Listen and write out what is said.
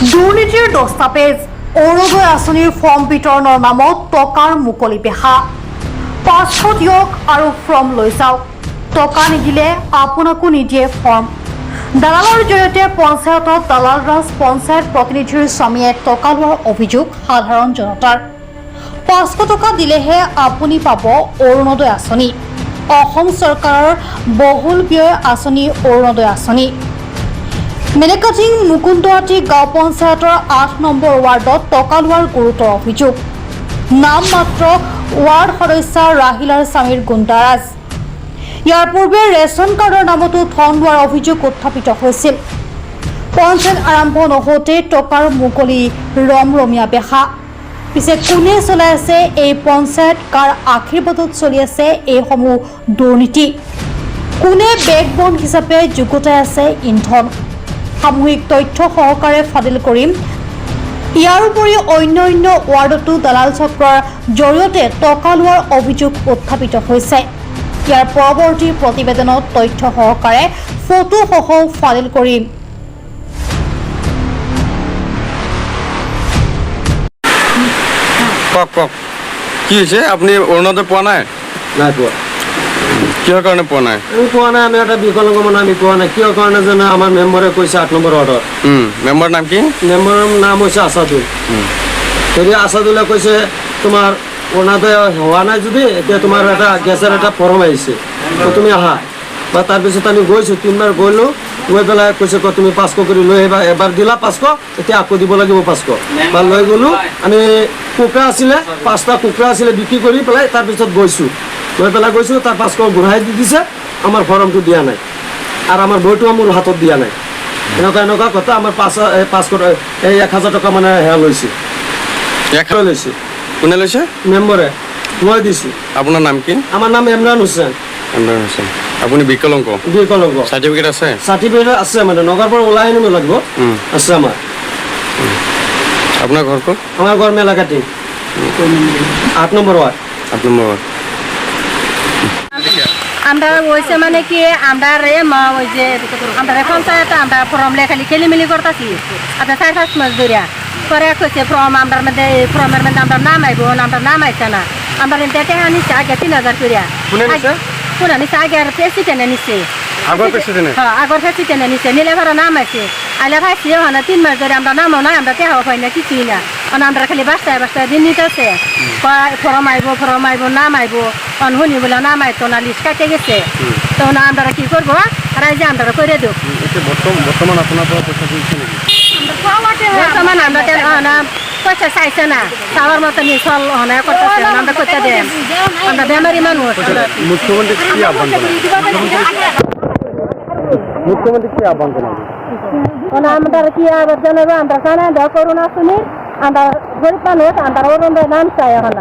দুৰ্নীতিৰ দস্তাবেজ অৰুণোদয় আঁচনিৰ ফৰ্ম বিতৰণৰ নামত টকাৰ মুকলি বেহা 500 দিয়ক আৰু ফৰ্ম লৈ যাওক টকা নিদিলে আপোনাকো নিদিয়ে ফৰ্ম দালালৰ জৰিয়তে পঞ্চায়তত দালাল ৰাজ পঞ্চায়ত প্ৰতিনিধিৰ স্বামীয়ে টকা লোৱাৰ অভিযোগ সাধাৰণ জনতাৰ 500 টকা দিলেহে আপুনি পাব অৰুণোদয় আঁচনি অসম চৰকাৰৰ বহুল ব্যয় আঁচনি অৰুণোদয় আঁচনি মেলেকাটিং মুকুন্দৱাটী গাঁও পঞ্চায়তৰ 8 নম্বৰ ৱাৰ্ডত টকা লোৱাৰ গুৰুতৰ অভিযোগ নাম মাত্ৰ ৱাৰ্ড সদস্য ৰাহিলাৰ স্বামীৰ গুণ্ডাৰাজ ইয়াৰ পূৰ্বে ৰেচন কাৰ্ডৰ নামতো ধন লোৱাৰ অভিযোগ উত্থাপিত হৈছিল পঞ্চায়ত আৰম্ভ নহওঁতে টকাৰ মুকলি ৰমৰমীয়া বেহা পিছে কোনে চলাই আছে এই পঞ্চায়ত কাৰ আশীৰ্বাদত চলি আছে এইসমূহ দুৰ্নীতি কোনে বেকবোন হিচাপে যুগুতাই আছে ইন্ধন সামূহিক তথ্য সহকাৰে ফাদিল কৰিম ইয়াৰ উপৰি অন্য ৱাৰ্ডতো দালাল চক্ৰৰ জৰিয়তে টকা লোৱাৰ অভিযোগ উত্থাপিত হৈছে ইয়াৰ পৰৱৰ্তী প্ৰতিবেদনত তথ্য সহকাৰে ফটো সহ ফাদিল কৰিম কক কি হৈছে আপুনি অৰুণোদয় পোৱা নাই নাই পোৱা কিহৰ কাৰণে পোৱা নাই আমি পোৱা নাই আমি এটা বিকলাংগ মানুহ আমি পোৱা নাই কিহৰ কাৰণে জানো আমাৰ মেম্বাৰে কৈছে 8 নম্বৰ ৱাৰ্ডত মেম্বাৰৰ নাম কি মেম্বাৰৰ নাম হৈছে আছাদুল হেৰি আছাদুলে কৈছে তোমাৰ অৰুণোদয় হোৱা নাই যদি এতিয়া তোমাৰ এটা গেছৰ এটা ফৰ্ম আহিছে তুমি আহা বা তাৰপিছত আমি গৈছোঁ 3বাৰ গ'লোঁ গৈ পেলাই কৈছে তুমি 500 কৰি লৈ আহিবা এবাৰ দিলা 500 এতিয়া আকৌ দিব লাগিব 500 বা লৈ গ'লোঁ আমি কুকুৰা আছিলে 5টা কুকুৰা আছিলে বিক্ৰী কৰি পেলাই তাৰপিছত গৈছোঁ লৈ পেলাই গৈছোঁ তাৰ 500 ঘূৰাই দি দিছে আমাৰ ফৰ্মটো দিয়া নাই আৰু আমাৰ বইটো মোৰ হাতত দিয়া নাই এনেকুৱা কথা আমাৰ 500 এই 1000 টকা মানে হেয়া লৈছে লৈছে কোনে লৈছে মেম্বাৰে মই দিছোঁ আপোনাৰ নাম কি আমাৰ নাম ইমৰান হুছেইন আপুনি বিকলাংগ চাৰ্টিফিকেট আছে চাৰ্টিফিকেট আছে মানে নগৰৰ পৰা ওলাই আনিব লাগিব আছে আমাৰ আপোনাৰ ঘৰ ক'ত আমার ঘর মেলাকাটি 8 নম্বর ওয়ার্ড আমরা হয়েছে মানে কি আমরা ওই যে আমরা পঞ্চায়েত আমরা ফর্ম লেখালি খেলিমেলি করতেছি আপনার 4-5 মাস ধরিয়া পরে কইছে ফর্ম আমরা মধ্যে ফর্মের মধ্যে আমরা নাম আইব আমরা নাম আইছে না আমরা টাকা নিচ্ছে আগে 3000 করিয়া পুরা নিচ্ছে আগে আর প্রেসিডেন্ট নিচ্ছে আগর প্রেসিডেন্ট নিচ্ছে নিলে ঘরে নাম আছে আইলে ভাইছি ওখানে 3 মাস ধরে আমরা নামও না আমরা টাকাও পাই না কিছুই না আমরা খালি বাস্তায় দিন নিতেছে ফর্ম আইব নাম আইব শুনি বলে নাম আইতো না লিস্ট কাটে গেছে তো আমরা কি করবো রাইজে আমরা করে দেব বর্তমান আপনার পয়সা দিচ্ছে নাকি বর্তমান আমরা পয়সা চাইছে না চাওয়ার মতো চল করতেছে আমরা করতে দেন আমরা বেমারি মানুষ মুখ্যমন্ত্রী কি আহ্বান আমরা কি আবার জানাবো আমরা জানা করোনা শুনি আমরা গরিব মানুষ আমরা ওর নাম চাই এখন